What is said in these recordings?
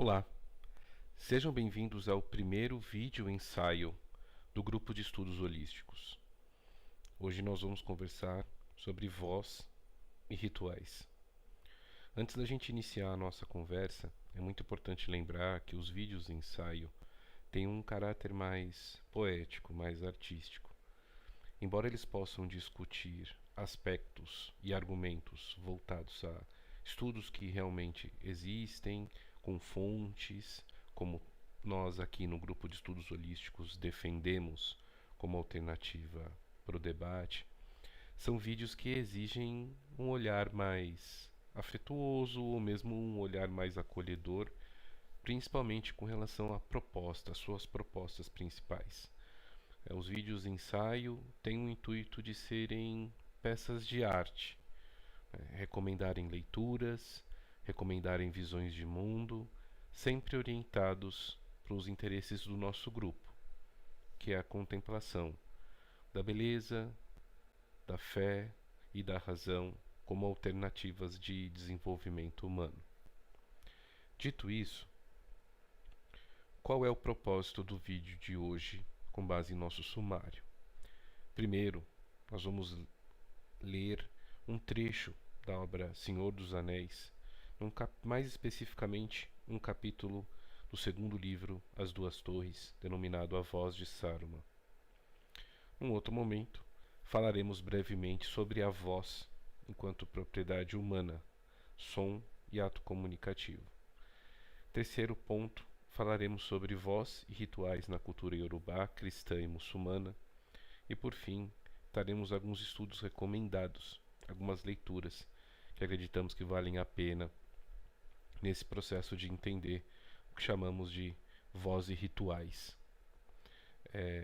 Olá, sejam bem-vindos ao primeiro vídeo ensaio do grupo de estudos holísticos. Hoje nós vamos conversar sobre voz e rituais. Antes da gente iniciar a nossa conversa, é muito importante lembrar que os vídeos ensaio têm um caráter mais poético, mais artístico. Embora eles possam discutir aspectos e argumentos voltados a estudos que realmente existem, com fontes, como nós aqui no grupo de estudos holísticos defendemos como alternativa para o debate, são vídeos que exigem um olhar mais afetuoso ou mesmo um olhar mais acolhedor, principalmente com relação à proposta, às suas propostas principais. Os vídeos ensaio têm o intuito de serem peças de arte, recomendarem leituras, recomendarem visões de mundo, sempre orientados para os interesses do nosso grupo, que é a contemplação da beleza, da fé e da razão como alternativas de desenvolvimento humano. Dito isso, qual é o propósito do vídeo de hoje com base em nosso sumário? Primeiro, nós vamos ler um trecho da obra Senhor dos Anéis, mais especificamente um capítulo do segundo livro, As Duas Torres, denominado A Voz de Saruman. Num outro momento, falaremos brevemente sobre a voz enquanto propriedade humana, som e ato comunicativo. Terceiro ponto, falaremos sobre voz e rituais na cultura iorubá, cristã e muçulmana. E por fim, daremos alguns estudos recomendados, algumas leituras que acreditamos que valem a pena nesse processo de entender o que chamamos de voz e rituais,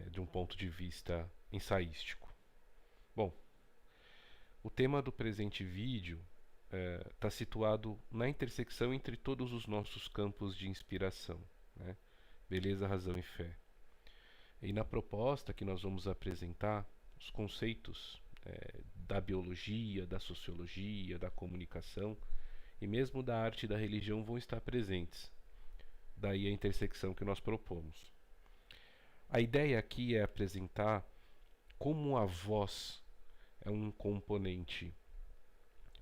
de um ponto de vista ensaístico. Bom, o tema do presente vídeo está situado na intersecção entre todos os nossos campos de inspiração, né? Beleza, razão e fé. E na proposta que nós vamos apresentar, os conceitos da biologia, da sociologia, da comunicação e mesmo da arte e da religião vão estar presentes. Daí a intersecção que nós propomos. A ideia aqui é apresentar como a voz é um componente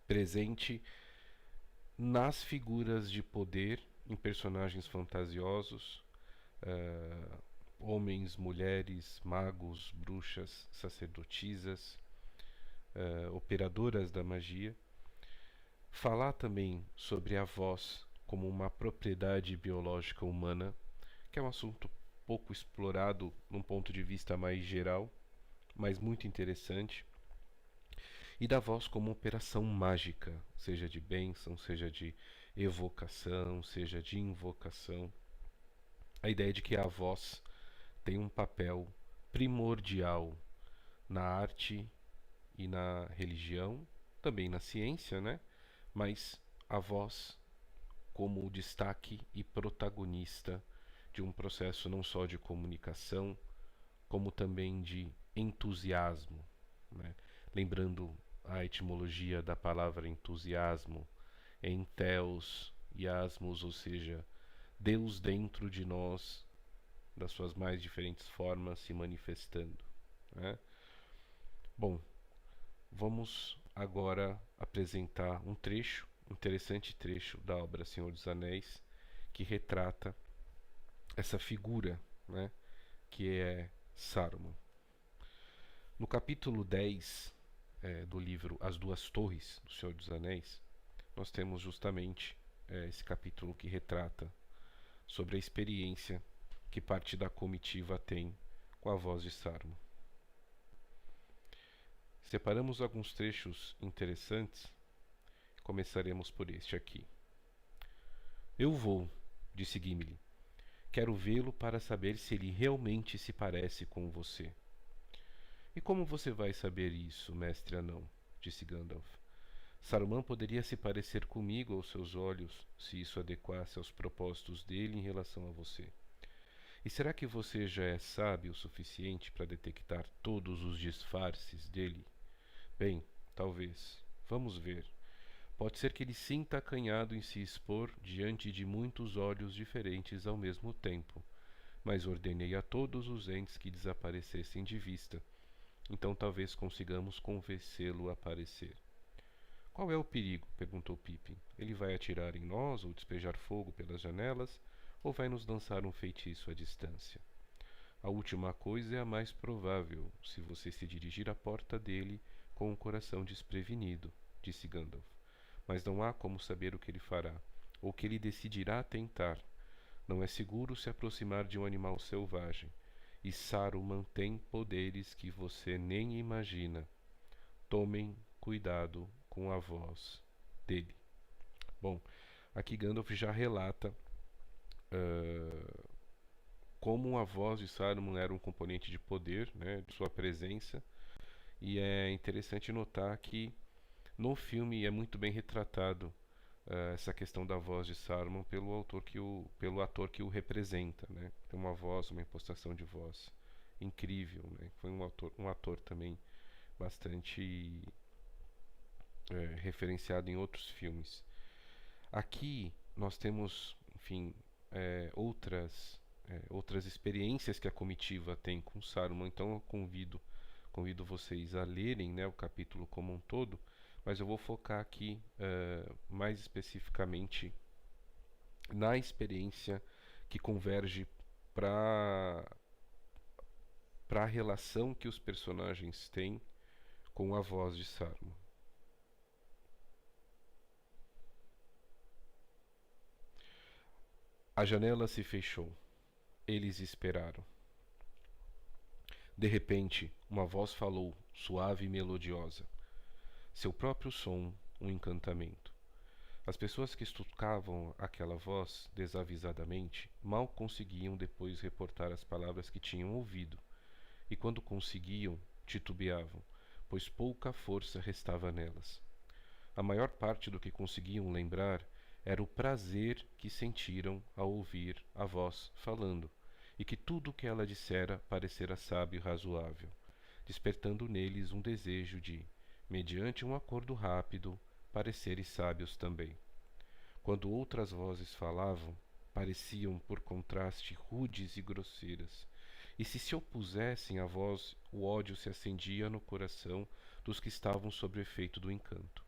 presente nas figuras de poder, em personagens fantasiosos, homens, mulheres, magos, bruxas, sacerdotisas, operadoras da magia. Falar também sobre a voz como uma propriedade biológica humana, que é um assunto pouco explorado num ponto de vista mais geral, mas muito interessante. E da voz como operação mágica, seja de bênção, seja de evocação, seja de invocação. A ideia de que a voz tem um papel primordial na arte e na religião, também na ciência, né? Mas a voz como o destaque e protagonista de um processo não só de comunicação, como também de entusiasmo, né? Lembrando a etimologia da palavra entusiasmo, entheos e asmos, ou seja, Deus dentro de nós, das suas mais diferentes formas se manifestando, né? Bom, vamos agora apresentar um trecho, interessante trecho da obra Senhor dos Anéis, que retrata essa figura, né, que é Saruman. No capítulo 10 do livro As Duas Torres, do Senhor dos Anéis, nós temos justamente esse capítulo que retrata sobre a experiência que parte da comitiva tem com a voz de Saruman. Separamos alguns trechos interessantes. Começaremos por este aqui. Eu vou, disse Gimli. Quero vê-lo para saber se ele realmente se parece com você. E como você vai saber isso, mestre anão? Disse Gandalf. Saruman poderia se parecer comigo aos seus olhos, se isso adequasse aos propósitos dele em relação a você. E será que você já é sábio o suficiente para detectar todos os disfarces dele? Bem, talvez. Vamos ver. Pode ser que ele sinta acanhado em se expor diante de muitos olhos diferentes ao mesmo tempo, mas ordenei a todos os entes que desaparecessem de vista. Então talvez consigamos convencê-lo a aparecer. Qual é o perigo? Perguntou Pippin. Ele vai atirar em nós ou despejar fogo pelas janelas, ou vai nos lançar um feitiço à distância? A última coisa é a mais provável, se você se dirigir à porta dele com o coração desprevenido, disse Gandalf. Mas não há como saber o que ele fará, ou o que ele decidirá tentar. Não é seguro se aproximar de um animal selvagem, e Saruman tem poderes que você nem imagina. Tomem cuidado com a voz dele. Bom, aqui Gandalf já relata como a voz de Saruman era um componente de poder, né, de sua presença, e é interessante notar que no filme é muito bem retratado essa questão da voz de Saruman pelo ator que o representa, né? Tem uma voz, uma impostação de voz incrível, né? Foi um ator também bastante referenciado em outros filmes. Aqui nós temos, enfim, outras experiências que a comitiva tem com Saruman. Então eu convido vocês a lerem, né, o capítulo como um todo, mas eu vou focar aqui mais especificamente na experiência que converge para a relação que os personagens têm com a voz de Saruman. A janela se fechou. Eles esperaram. De repente, uma voz falou, suave e melodiosa. Seu próprio som, um encantamento. As pessoas que escutavam aquela voz desavisadamente mal conseguiam depois reportar as palavras que tinham ouvido, e quando conseguiam, titubeavam, pois pouca força restava nelas. A maior parte do que conseguiam lembrar era o prazer que sentiram ao ouvir a voz falando, e que tudo o que ela dissera parecera sábio e razoável, despertando neles um desejo de, mediante um acordo rápido, parecerem sábios também. Quando outras vozes falavam, pareciam, por contraste, rudes e grosseiras, e se opusessem à voz, o ódio se acendia no coração dos que estavam sob o efeito do encanto.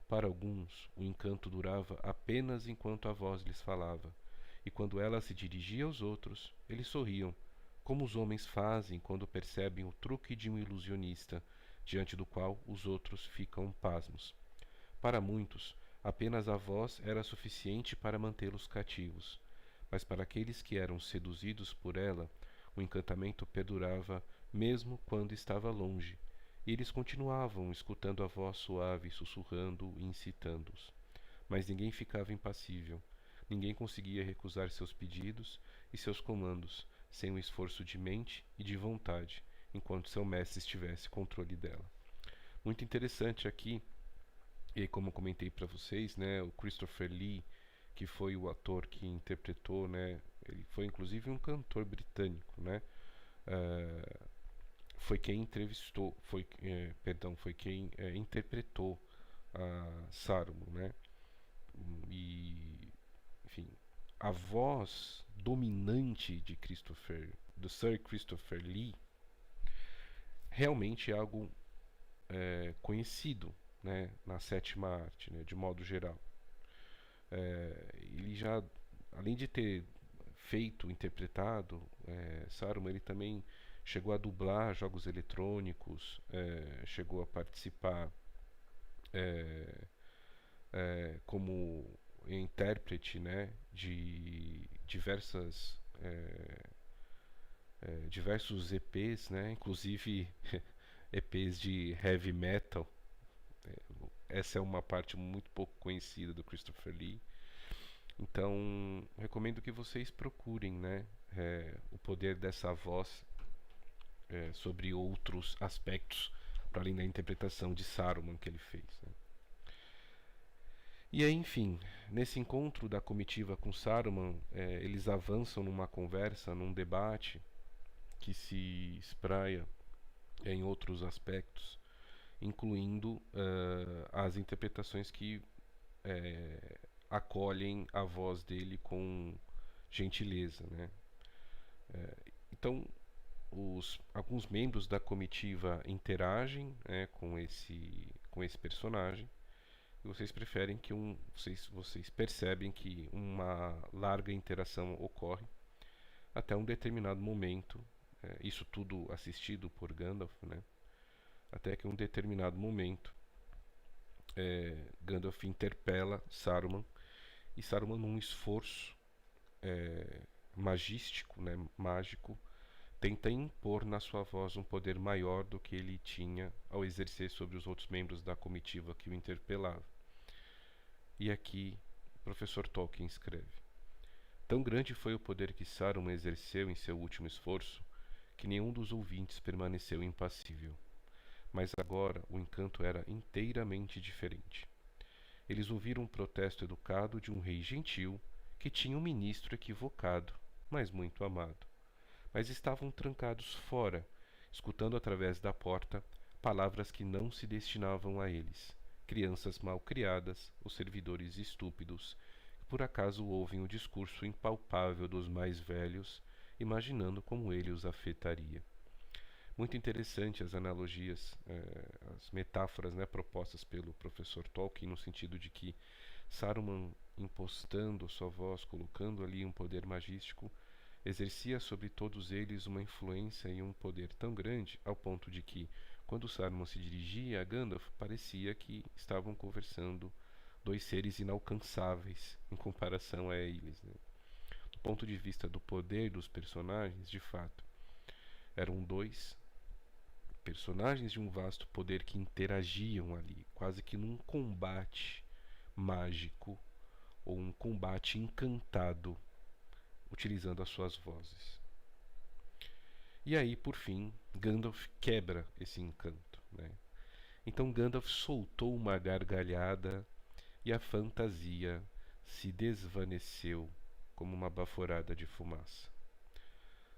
Para alguns, o encanto durava apenas enquanto a voz lhes falava, e quando ela se dirigia aos outros, eles sorriam, como os homens fazem quando percebem o truque de um ilusionista, diante do qual os outros ficam pasmos. Para muitos, apenas a voz era suficiente para mantê-los cativos, mas para aqueles que eram seduzidos por ela, o encantamento perdurava mesmo quando estava longe, e eles continuavam escutando a voz suave sussurrando e incitando-os. Mas ninguém ficava impassível, ninguém conseguia recusar seus pedidos e seus comandos, sem um esforço de mente e de vontade, enquanto seu mestre estivesse controle dela. Muito interessante aqui, e como eu comentei para vocês, né, o Christopher Lee, que foi o ator que interpretou, né, ele foi inclusive um cantor britânico, né, foi quem entrevistou, foi quem interpretou a Saruman, né, e, enfim, a voz dominante do Sir Christopher Lee, realmente é algo conhecido, né, na sétima arte, né, de modo geral. Ele já, além de ter interpretado Saruman, ele também chegou a dublar jogos eletrônicos, chegou a participar como intérprete, né, de diversos EPs, né, inclusive EPs de heavy metal. Essa é uma parte muito pouco conhecida do Christopher Lee. Então, recomendo que vocês procurem, né, o poder dessa voz sobre outros aspectos, para além da interpretação de Saruman que ele fez, né. E aí, enfim, nesse encontro da comitiva com Saruman, eles avançam numa conversa, num debate que se espraia em outros aspectos, incluindo as interpretações que acolhem a voz dele com gentileza, né? Então, alguns membros da comitiva interagem, né, com esse personagem. E vocês preferem que vocês percebem que uma larga interação ocorre até um determinado momento, isso tudo assistido por Gandalf, né? Até que um determinado momento Gandalf interpela Saruman, e Saruman, num esforço magístico, né, mágico, tenta impor na sua voz um poder maior do que ele tinha ao exercer sobre os outros membros da comitiva que o interpelava. E aqui o professor Tolkien escreve: tão grande foi o poder que Saruman exerceu em seu último esforço, que nenhum dos ouvintes permaneceu impassível. Mas agora o encanto era inteiramente diferente. Eles ouviram um protesto educado de um rei gentil que tinha um ministro equivocado, mas muito amado. Mas estavam trancados fora, escutando através da porta palavras que não se destinavam a eles, crianças mal criadas ou servidores estúpidos, que por acaso ouvem o discurso impalpável dos mais velhos, imaginando como ele os afetaria. Muito interessante as analogias, as metáforas, né, propostas pelo professor Tolkien, no sentido de que Saruman, impostando sua voz, colocando ali um poder magístico, exercia sobre todos eles uma influência e um poder tão grande, ao ponto de que, quando Saruman se dirigia a Gandalf, parecia que estavam conversando dois seres inalcançáveis em comparação a eles, né? Do ponto de vista do poder dos personagens, de fato, eram dois personagens de um vasto poder que interagiam ali, quase que num combate mágico ou um combate encantado, utilizando as suas vozes. E aí, por fim, Gandalf quebra esse encanto, né? Então Gandalf soltou uma gargalhada e a fantasia se desvaneceu como uma baforada de fumaça.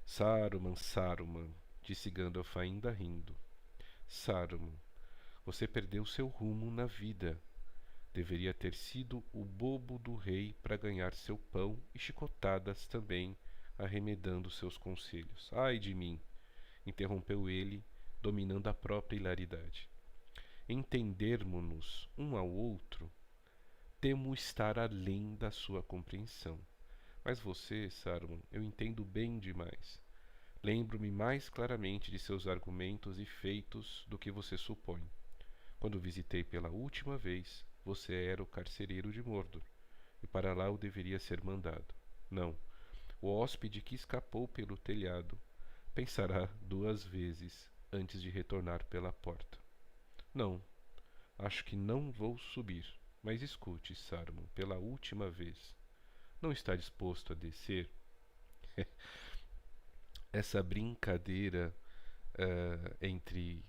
Saruman, Saruman, disse Gandalf ainda rindo. Saruman, você perdeu seu rumo na vida. Deveria ter sido o bobo do rei para ganhar seu pão e chicotadas também, arremedando seus conselhos. Ai de mim! Interrompeu ele, dominando a própria hilaridade. Entendermos-nos um ao outro, temo estar além da sua compreensão. Mas você, Saruman, eu entendo bem demais. Lembro-me mais claramente de seus argumentos e feitos do que você supõe. Quando visitei pela última vez, você era o carcereiro de Mordor, e para lá eu deveria ser mandado. Não, o hóspede que escapou pelo telhado pensará 2 vezes antes de retornar pela porta. Não, acho que não vou subir. Mas escute, Saruman, pela última vez. Não está disposto a descer? Essa brincadeira entre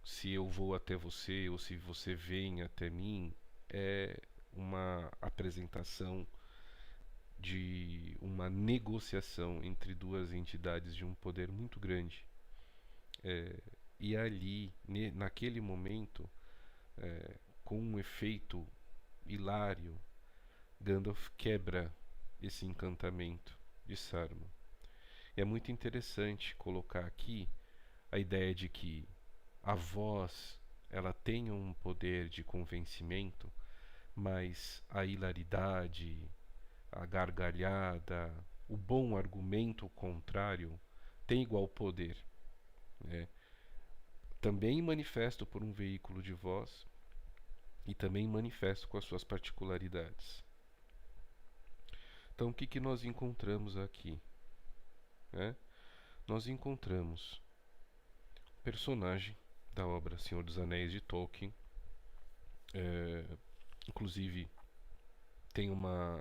se eu vou até você ou se você vem até mim é uma apresentação de uma negociação entre duas entidades de um poder muito grande. E ali, naquele momento, com um efeito hilário, Gandalf quebra esse encantamento de Saruman. E é muito interessante colocar aqui a ideia de que a voz ela tem um poder de convencimento, mas a hilaridade, a gargalhada, o bom argumento contrário tem igual poder, né? Também manifesto por um veículo de voz e também manifesto com as suas particularidades. Então, o que nós encontramos aqui? Nós encontramos um personagem da obra Senhor dos Anéis de Tolkien. Inclusive,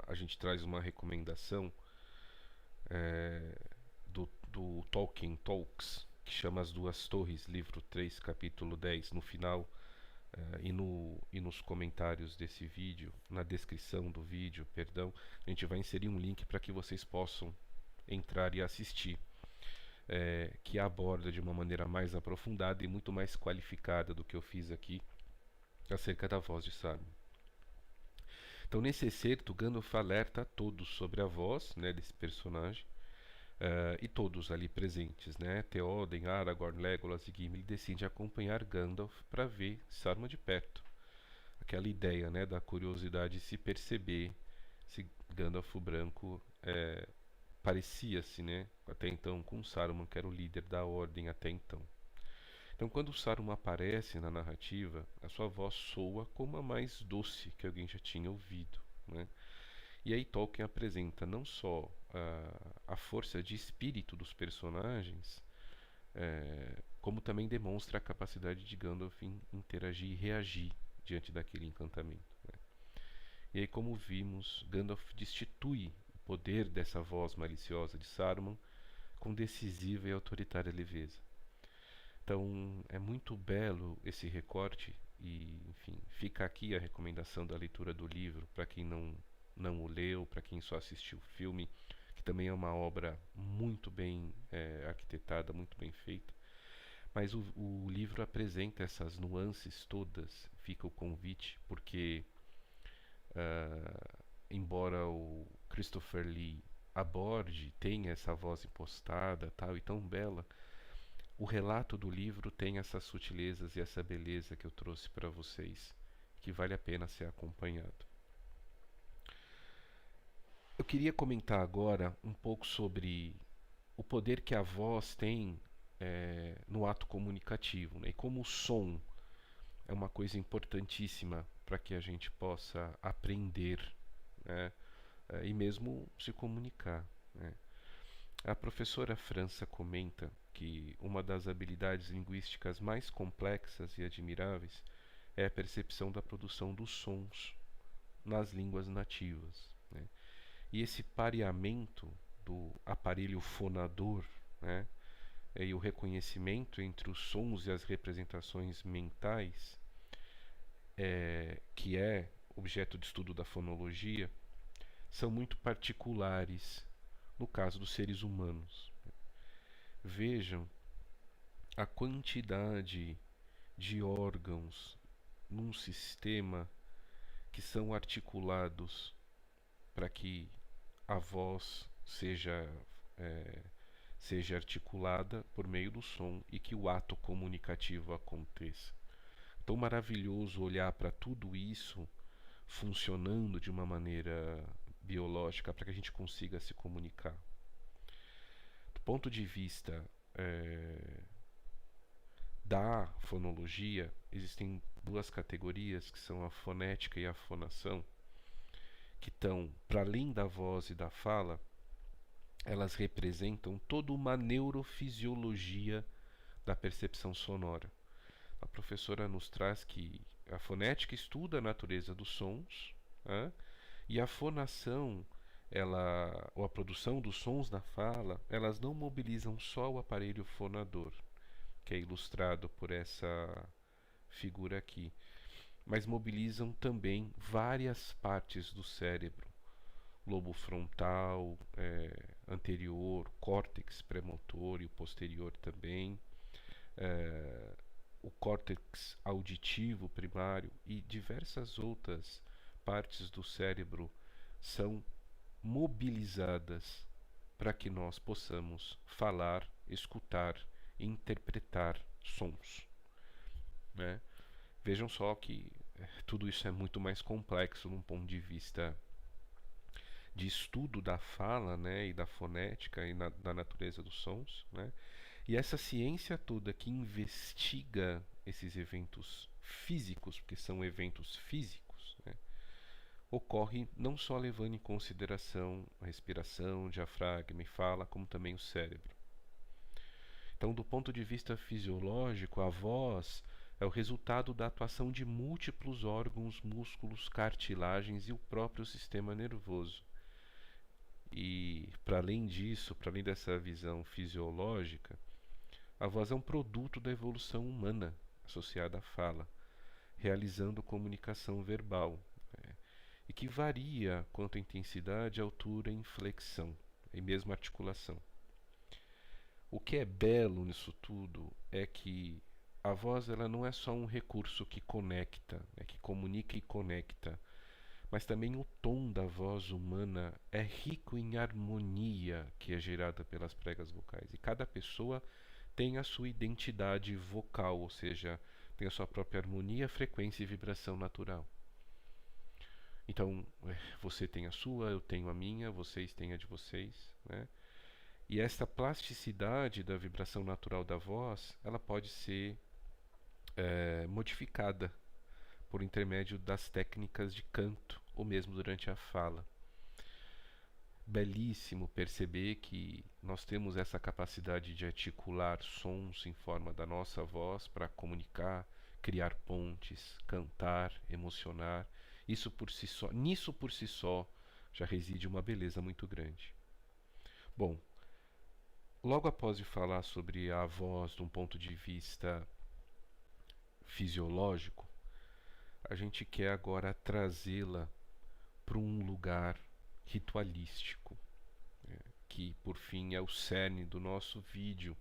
a gente traz uma recomendação do Tolkien Talks, que chama As Duas Torres, livro 3, capítulo 10, no final e nos comentários desse vídeo, na descrição do vídeo, perdão, a gente vai inserir um link para que vocês possam entrar e assistir, que aborda de uma maneira mais aprofundada e muito mais qualificada do que eu fiz aqui acerca da voz de Saruman. Então, nesse excerto, Gandalf alerta a todos sobre a voz, né, desse personagem, e todos ali presentes, né, Theoden, Aragorn, Legolas e Gimli decidem acompanhar Gandalf para ver Saruman de perto. Aquela ideia, né, da curiosidade de se perceber se Gandalf o Branco parecia-se, né, até então com Saruman, que era o líder da ordem até então. Então, quando Saruman aparece na narrativa, a sua voz soa como a mais doce que alguém já tinha ouvido, né? E aí Tolkien apresenta não só a força de espírito dos personagens, como também demonstra a capacidade de Gandalf em interagir e reagir diante daquele encantamento, né? E aí, como vimos, Gandalf destitui o poder dessa voz maliciosa de Saruman com decisiva e autoritária leveza. Então, é muito belo esse recorte e, enfim, fica aqui a recomendação da leitura do livro para quem não o leu, para quem só assistiu o filme, que também é uma obra muito bem arquitetada, muito bem feita. Mas o livro apresenta essas nuances todas, fica o convite, porque embora o Christopher Lee aborde, tenha essa voz impostada tal e tão bela, o relato do livro tem essas sutilezas e essa beleza que eu trouxe para vocês, que vale a pena ser acompanhado. Eu queria comentar agora um pouco sobre o poder que a voz tem no ato comunicativo, né? E como o som é uma coisa importantíssima para que a gente possa aprender, né? E mesmo se comunicar, né? A professora França comenta que uma das habilidades linguísticas mais complexas e admiráveis é a percepção da produção dos sons nas línguas nativas, né? E esse pareamento do aparelho fonador, né, e o reconhecimento entre os sons e as representações mentais, que é objeto de estudo da fonologia, são muito particulares no caso dos seres humanos. Vejam a quantidade de órgãos num sistema que são articulados para que a voz seja articulada por meio do som e que o ato comunicativo aconteça. Tão maravilhoso olhar para tudo isso funcionando de uma maneira biológica para que a gente consiga se comunicar. Do ponto de vista da fonologia, existem duas categorias que são a fonética e a fonação, que estão para além da voz e da fala. Elas representam toda uma neurofisiologia da percepção sonora. A professora nos traz que a fonética estuda a natureza dos sons, né? E a fonação, ou a produção dos sons na fala, elas não mobilizam só o aparelho fonador, que é ilustrado por essa figura aqui, mas mobilizam também várias partes do cérebro: lobo frontal, anterior, córtex premotor e o posterior também, o córtex auditivo primário e diversas outras partes do cérebro são mobilizadas para que nós possamos falar, escutar e interpretar sons, né? Vejam só que tudo isso é muito mais complexo num ponto de vista de estudo da fala, né, e da fonética e da natureza dos sons, né? E essa ciência toda que investiga esses eventos físicos, porque são eventos físicos, né, ocorre não só levando em consideração a respiração, diafragma e fala, como também o cérebro. Então, do ponto de vista fisiológico, a voz é o resultado da atuação de múltiplos órgãos, músculos, cartilagens e o próprio sistema nervoso. E, para além disso, para além dessa visão fisiológica, a voz é um produto da evolução humana associada à fala, realizando comunicação verbal, né, e que varia quanto à intensidade, altura e inflexão, e mesmo articulação. O que é belo nisso tudo é que a voz ela não é só um recurso que conecta, né, que comunica e conecta, mas também o tom da voz humana é rico em harmonia que é gerada pelas pregas vocais. E cada pessoa tem a sua identidade vocal, ou seja, tem a sua própria harmonia, frequência e vibração natural. Então, você tem a sua, eu tenho a minha, vocês têm a de vocês, né? E esta plasticidade da vibração natural da voz, ela pode ser modificada por intermédio das técnicas de canto ou mesmo durante a fala. Belíssimo perceber que nós temos essa capacidade de articular sons em forma da nossa voz para comunicar, criar pontes, cantar, emocionar. Isso por si só, nisso por si só, já reside uma beleza muito grande. Bom, logo após de falar sobre a voz de um ponto de vista fisiológico, a gente quer agora trazê-la para um lugar ritualístico, que por fim é o cerne do nosso vídeo,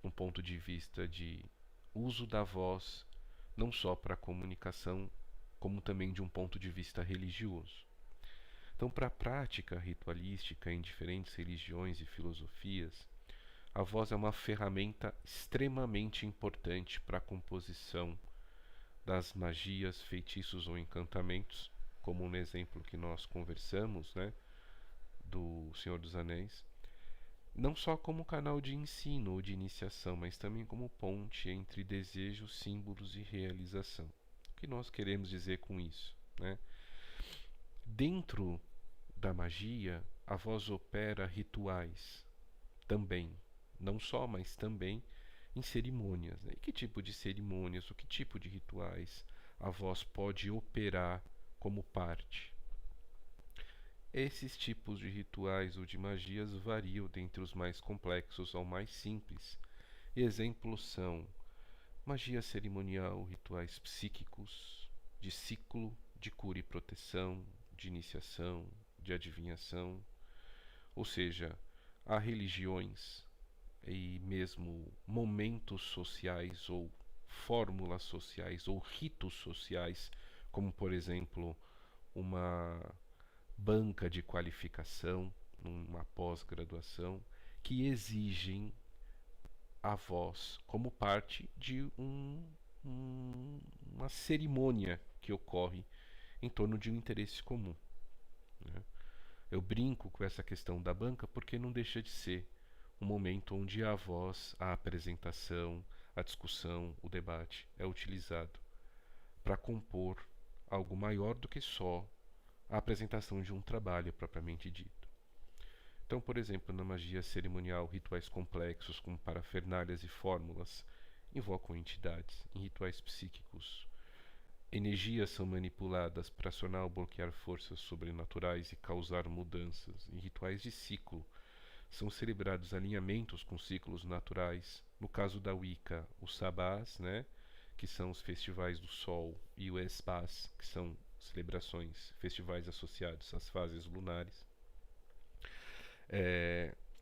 um ponto de vista de uso da voz, não só para a comunicação, como também de um ponto de vista religioso. Então, para a prática ritualística em diferentes religiões e filosofias, a voz é uma ferramenta extremamente importante para a composição das magias, feitiços ou encantamentos, como no exemplo que nós conversamos, né, do Senhor dos Anéis, não só como canal de ensino ou de iniciação, mas também como ponte entre desejos, símbolos e realização. O que nós queremos dizer com isso, né? Dentro da magia, a voz opera rituais também, não só, mas também em cerimônias, né? E que tipo de cerimônias, ou que tipo de rituais a voz pode operar como parte? Esses tipos de rituais ou de magias variam dentre os mais complexos ao mais simples. Exemplos são magia cerimonial, rituais psíquicos, de ciclo, de cura e proteção, de iniciação, de adivinhação. Ou seja, há religiões e mesmo momentos sociais ou fórmulas sociais ou ritos sociais, como por exemplo uma banca de qualificação, uma pós-graduação, que exigem a voz como parte de uma cerimônia que ocorre em torno de um interesse comum, né? Eu brinco com essa questão da banca porque não deixa de ser um momento onde a voz, a apresentação, a discussão, o debate é utilizado para compor algo maior do que só a apresentação de um trabalho propriamente dito. Então, por exemplo, na magia cerimonial, rituais complexos como parafernálias e fórmulas invocam entidades. Em rituais psíquicos, energias são manipuladas para acionar ou bloquear forças sobrenaturais e causar mudanças. Em rituais de ciclo, são celebrados alinhamentos com ciclos naturais. No caso da Wicca, os sabás, né, que são os festivais do sol, e o Esbás, que são celebrações, festivais associados às fases lunares.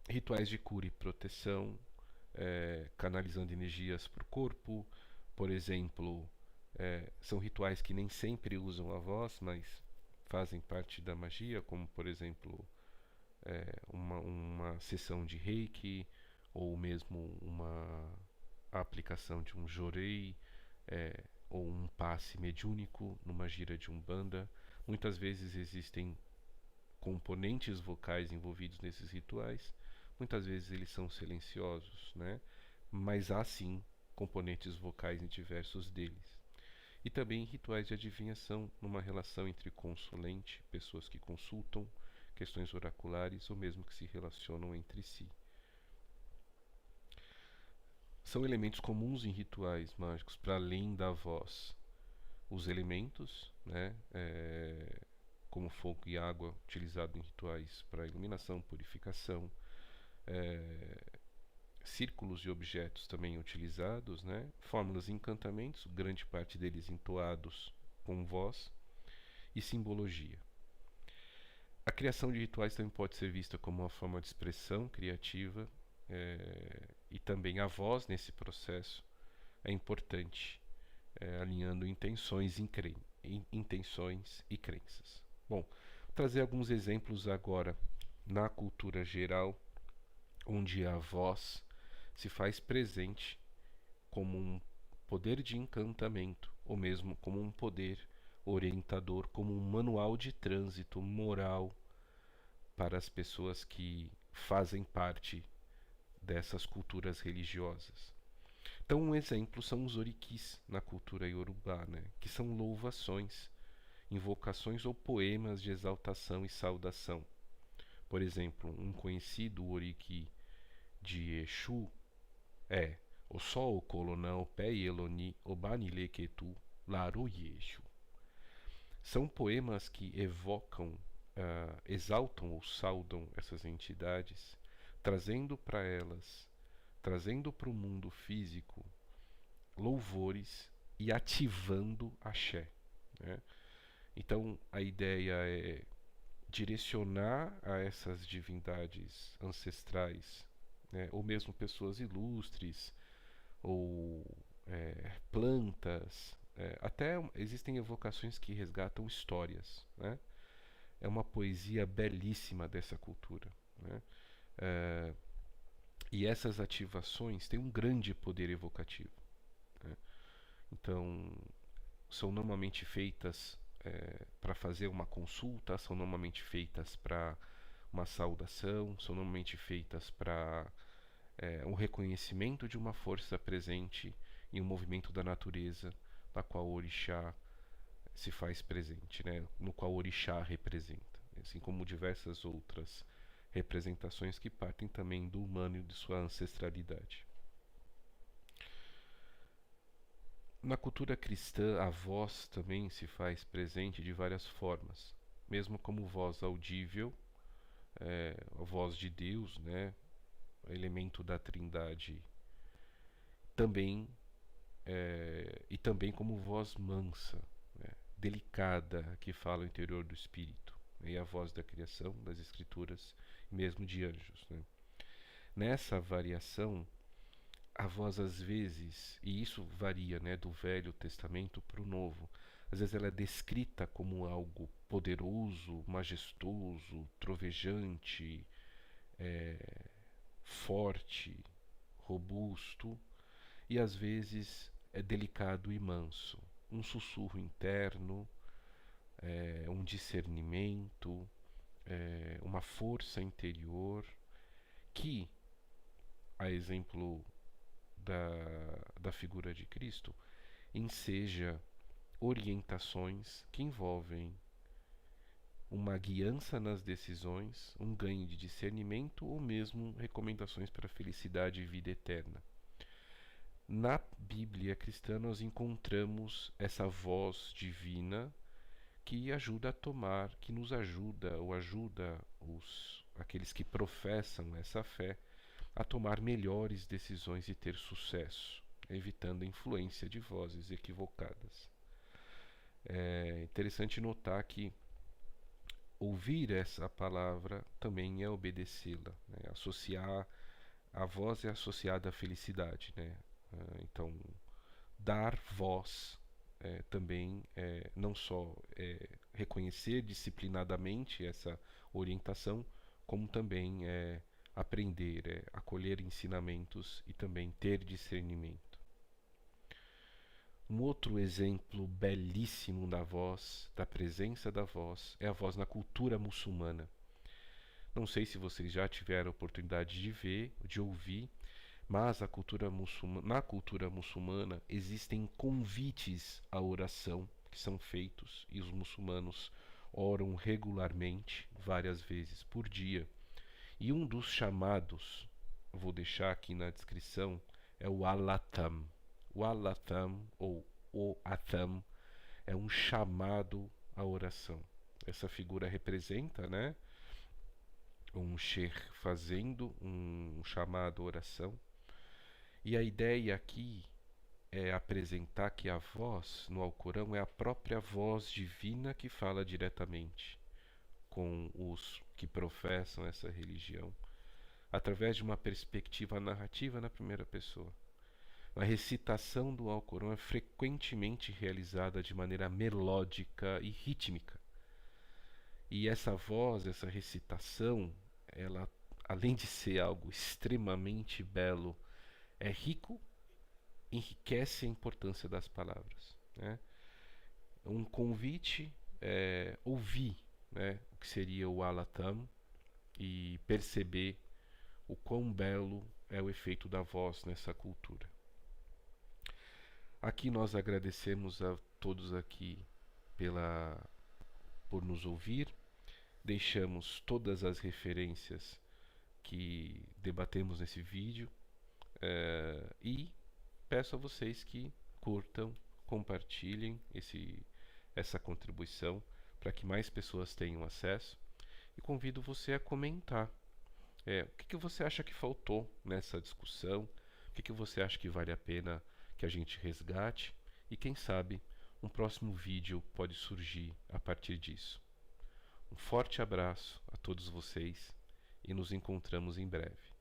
Rituais de cura e proteção, canalizando energias para o corpo. Por exemplo, são rituais que nem sempre usam a voz, mas fazem parte da magia, como por exemplo uma sessão de reiki, ou mesmo uma aplicação de um jorei, ou um passe mediúnico numa gira de umbanda. Muitas vezes existem componentes vocais envolvidos nesses rituais, muitas vezes eles são silenciosos, né? Mas há sim componentes vocais em diversos deles. E também rituais de adivinhação, numa relação entre consulente, pessoas que consultam, questões oraculares ou mesmo que se relacionam entre si. São elementos comuns em rituais mágicos, para além da voz. Os elementos, né, como fogo e água, utilizado em rituais para iluminação, purificação. Círculos e objetos também utilizados, né? Fórmulas e encantamentos, grande parte deles entoados com voz, e simbologia. A criação de rituais também pode ser vista como uma forma de expressão criativa, e também a voz nesse processo é importante, alinhando intenções e crenças. Bom, vou trazer alguns exemplos agora na cultura geral, onde a voz se faz presente como um poder de encantamento, ou mesmo como um poder orientador, como um manual de trânsito moral para as pessoas que fazem parte dessas culturas religiosas. Então, um exemplo são os orikis na cultura iorubá, né? Que são louvações, invocações ou poemas de exaltação e saudação. Por exemplo, um conhecido oriki de Exu é o sol colonão pé eloni obanile ketu laro yeshu. São poemas que evocam, exaltam ou saudam essas entidades, trazendo para elas, trazendo para o mundo físico louvores e ativando axé, né? Então a ideia é direcionar a essas divindades ancestrais, né, ou mesmo pessoas ilustres, ou plantas, até existem evocações que resgatam histórias, né? É uma poesia belíssima dessa cultura, né? E essas ativações têm um grande poder evocativo, né? Então, são normalmente feitas para fazer uma consulta, são normalmente feitas para uma saudação, são normalmente feitas para um reconhecimento de uma força presente em um movimento da natureza, da qual o orixá se faz presente, né? No qual o orixá representa, assim como diversas outras representações que partem também do humano e de sua ancestralidade. Na cultura cristã, a voz também se faz presente de várias formas, mesmo como voz audível, a voz de Deus, né, elemento da Trindade, também e também como voz mansa, né, delicada, que fala o interior do espírito, né, e a voz da criação, das escrituras, mesmo de anjos, né. Nessa variação, a voz às vezes, e isso varia, né, do Velho Testamento para o Novo, às vezes ela é descrita como algo poderoso, majestoso, trovejante, forte, robusto, e às vezes é delicado e manso, um sussurro interno, um discernimento, uma força interior que, a exemplo da figura de Cristo, enseja orientações que envolvem uma guiança nas decisões, um ganho de discernimento ou mesmo recomendações para a felicidade e vida eterna. Na Bíblia cristã nós encontramos essa voz divina que ajuda a tomar, que nos ajuda ou ajuda aqueles que professam essa fé a tomar melhores decisões e ter sucesso, evitando a influência de vozes equivocadas. É interessante notar que ouvir essa palavra também é obedecê-la, né? Associar a voz é associada à felicidade, né? Então, dar voz também não só reconhecer disciplinadamente essa orientação, como também aprender, acolher ensinamentos e também ter discernimento. Um outro exemplo belíssimo da voz, da presença da voz, é a voz na cultura muçulmana. Não sei se vocês já tiveram a oportunidade de ver, de ouvir, mas na cultura muçulmana existem convites à oração que são feitos e os muçulmanos oram regularmente, várias vezes por dia. E um dos chamados, vou deixar aqui na descrição, é o Al-Atam. O Al-Atam, ou o Atam, é um chamado à oração. Essa figura representa, né, um sheikh fazendo um chamado à oração. E a ideia aqui é apresentar que a voz no Alcorão é a própria voz divina que fala diretamente com os que professam essa religião, através de uma perspectiva narrativa na primeira pessoa. A recitação do Alcorão é frequentemente realizada de maneira melódica e rítmica. E essa voz, essa recitação, ela, além de ser algo extremamente belo, é rico, enriquece a importância das palavras, né? Um convite é ouvir, né, o que seria o Alatam e perceber o quão belo é o efeito da voz nessa cultura. Aqui nós agradecemos a todos aqui por nos ouvir. Deixamos todas as referências que debatemos nesse vídeo e peço a vocês que curtam, compartilhem essa contribuição para que mais pessoas tenham acesso e convido você a comentar. O que você acha que faltou nessa discussão? O que você acha que vale a pena que a gente resgate? E quem sabe um próximo vídeo pode surgir a partir disso. Um forte abraço a todos vocês e nos encontramos em breve.